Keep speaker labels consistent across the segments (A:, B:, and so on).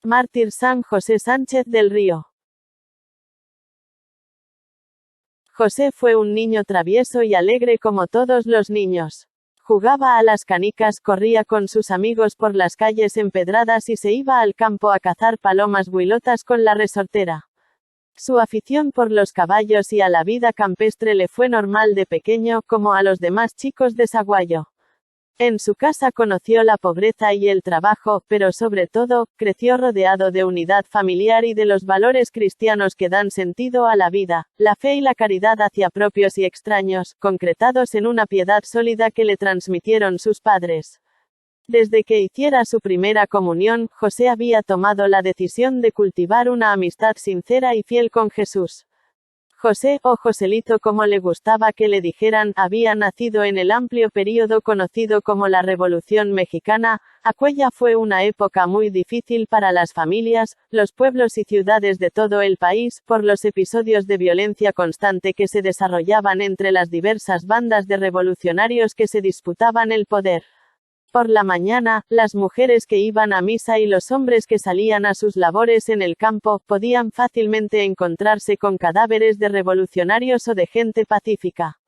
A: Mártir San José Sánchez del Río. José fue un niño travieso y alegre como todos los niños. Jugaba a las canicas, corría con sus amigos por las calles empedradas y se iba al campo a cazar palomas huilotas con la resortera. Su afición por los caballos y a la vida campestre le fue normal de pequeño, como a los demás chicos de Saguayo. En su casa conoció la pobreza y el trabajo, pero sobre todo, creció rodeado de unidad familiar y de los valores cristianos que dan sentido a la vida, la fe y la caridad hacia propios y extraños, concretados en una piedad sólida que le transmitieron sus padres. Desde que hiciera su primera comunión, José había tomado la decisión de cultivar una amistad sincera y fiel con Jesús. José, o Joselito como le gustaba que le dijeran, había nacido en el amplio período conocido como la Revolución Mexicana. Aquella fue una época muy difícil para las familias, los pueblos y ciudades de todo el país, por los episodios de violencia constante que se desarrollaban entre las diversas bandas de revolucionarios que se disputaban el poder. Por la mañana, las mujeres que iban a misa y los hombres que salían a sus labores en el campo, podían fácilmente encontrarse con cadáveres de revolucionarios o de gente pacífica.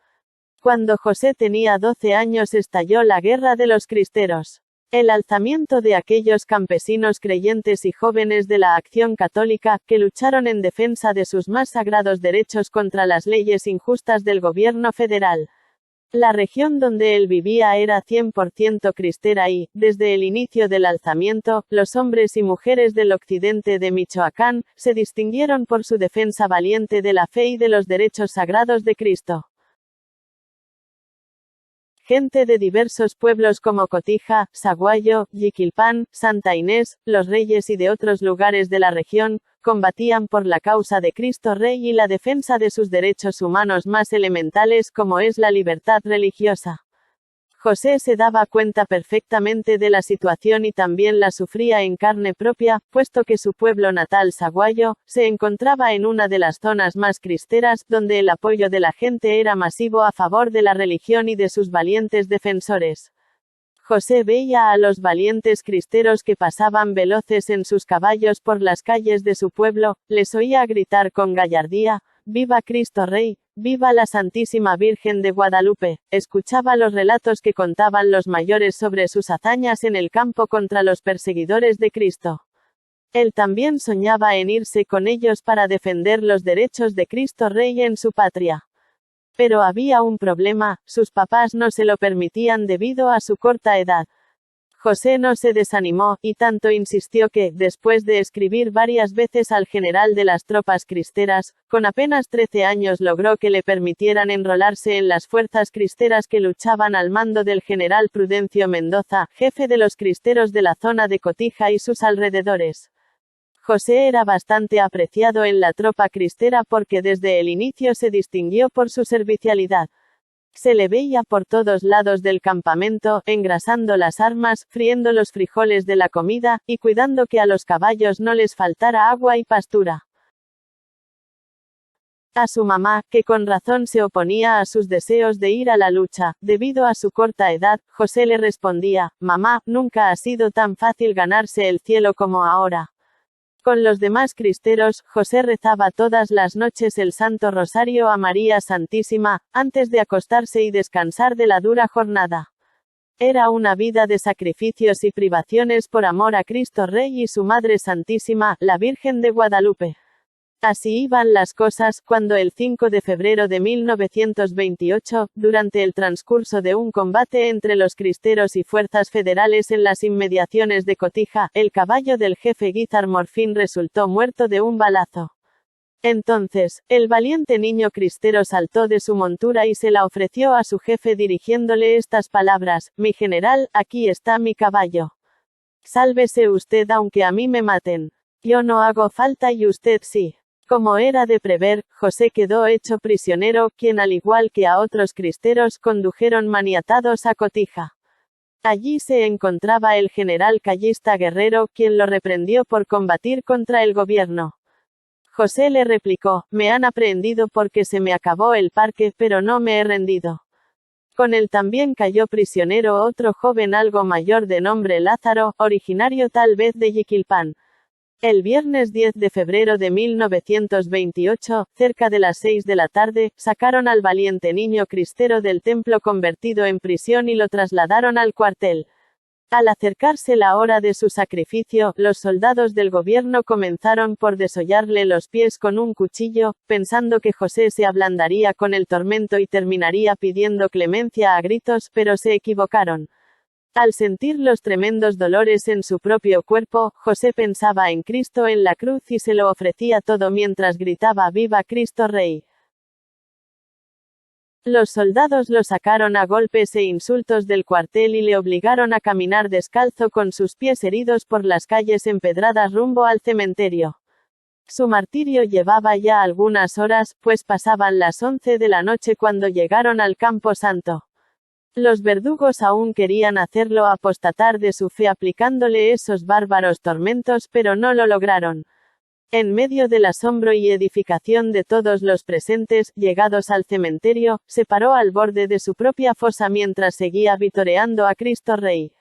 A: Cuando José tenía 12 años estalló la Guerra de los Cristeros. El alzamiento de aquellos campesinos creyentes y jóvenes de la Acción Católica, que lucharon en defensa de sus más sagrados derechos contra las leyes injustas del gobierno federal. La región donde él vivía era 100% cristera y, desde el inicio del alzamiento, los hombres y mujeres del occidente de Michoacán, se distinguieron por su defensa valiente de la fe y de los derechos sagrados de Cristo. Gente de diversos pueblos como Cotija, Saguayo, Jiquilpan, Santa Inés, Los Reyes y de otros lugares de la región, combatían por la causa de Cristo Rey y la defensa de sus derechos humanos más elementales como es la libertad religiosa. José se daba cuenta perfectamente de la situación y también la sufría en carne propia, puesto que su pueblo natal Saguayo, se encontraba en una de las zonas más cristeras, donde el apoyo de la gente era masivo a favor de la religión y de sus valientes defensores. José veía a los valientes cristeros que pasaban veloces en sus caballos por las calles de su pueblo, les oía gritar con gallardía, «¡Viva Cristo Rey! ¡Viva la Santísima Virgen de Guadalupe!». Escuchaba los relatos que contaban los mayores sobre sus hazañas en el campo contra los perseguidores de Cristo. Él también soñaba en irse con ellos para defender los derechos de Cristo Rey en su patria. Pero había un problema, sus papás no se lo permitían debido a su corta edad. José no se desanimó, y tanto insistió que, después de escribir varias veces al general de las tropas cristeras, con apenas 13 años logró que le permitieran enrolarse en las fuerzas cristeras que luchaban al mando del general Prudencio Mendoza, jefe de los cristeros de la zona de Cotija y sus alrededores. José era bastante apreciado en la tropa cristera porque desde el inicio se distinguió por su servicialidad. Se le veía por todos lados del campamento, engrasando las armas, friendo los frijoles de la comida, y cuidando que a los caballos no les faltara agua y pastura. A su mamá, que con razón se oponía a sus deseos de ir a la lucha, debido a su corta edad, José le respondía, «Mamá, nunca ha sido tan fácil ganarse el cielo como ahora». Con los demás cristeros, José rezaba todas las noches el Santo Rosario a María Santísima, antes de acostarse y descansar de la dura jornada. Era una vida de sacrificios y privaciones por amor a Cristo Rey y su Madre Santísima, la Virgen de Guadalupe. Así iban las cosas, cuando el 5 de febrero de 1928, durante el transcurso de un combate entre los cristeros y fuerzas federales en las inmediaciones de Cotija, el caballo del jefe Guizar Morfín resultó muerto de un balazo. Entonces, el valiente niño cristero saltó de su montura y se la ofreció a su jefe dirigiéndole estas palabras, «Mi general, aquí está mi caballo. Sálvese usted aunque a mí me maten. Yo no hago falta y usted sí». Como era de prever, José quedó hecho prisionero, quien al igual que a otros cristeros condujeron maniatados a Cotija. Allí se encontraba el general callista Guerrero, quien lo reprendió por combatir contra el gobierno. José le replicó, «Me han aprehendido porque se me acabó el parque, pero no me he rendido». Con él también cayó prisionero otro joven algo mayor de nombre Lázaro, originario tal vez de Jiquilpan. El viernes 10 de febrero de 1928, cerca de las 6 de la tarde, sacaron al valiente niño cristero del templo convertido en prisión y lo trasladaron al cuartel. Al acercarse la hora de su sacrificio, los soldados del gobierno comenzaron por desollarle los pies con un cuchillo, pensando que José se ablandaría con el tormento y terminaría pidiendo clemencia a gritos, pero se equivocaron. Al sentir los tremendos dolores en su propio cuerpo, José pensaba en Cristo en la cruz y se lo ofrecía todo mientras gritaba «¡Viva Cristo Rey!». Los soldados lo sacaron a golpes e insultos del cuartel y le obligaron a caminar descalzo con sus pies heridos por las calles empedradas rumbo al cementerio. Su martirio llevaba ya algunas horas, pues pasaban las 11 de la noche cuando llegaron al Campo Santo. Los verdugos aún querían hacerlo apostatar de su fe aplicándole esos bárbaros tormentos, pero no lo lograron. En medio del asombro y edificación de todos los presentes, llegados al cementerio, se paró al borde de su propia fosa mientras seguía vitoreando a Cristo Rey.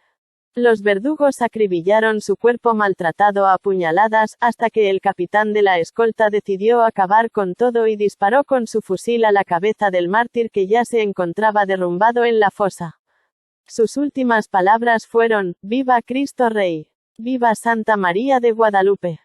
A: Los verdugos acribillaron su cuerpo maltratado a puñaladas, hasta que el capitán de la escolta decidió acabar con todo y disparó con su fusil a la cabeza del mártir que ya se encontraba derrumbado en la fosa. Sus últimas palabras fueron: «¡Viva Cristo Rey! ¡Viva Santa María de Guadalupe!».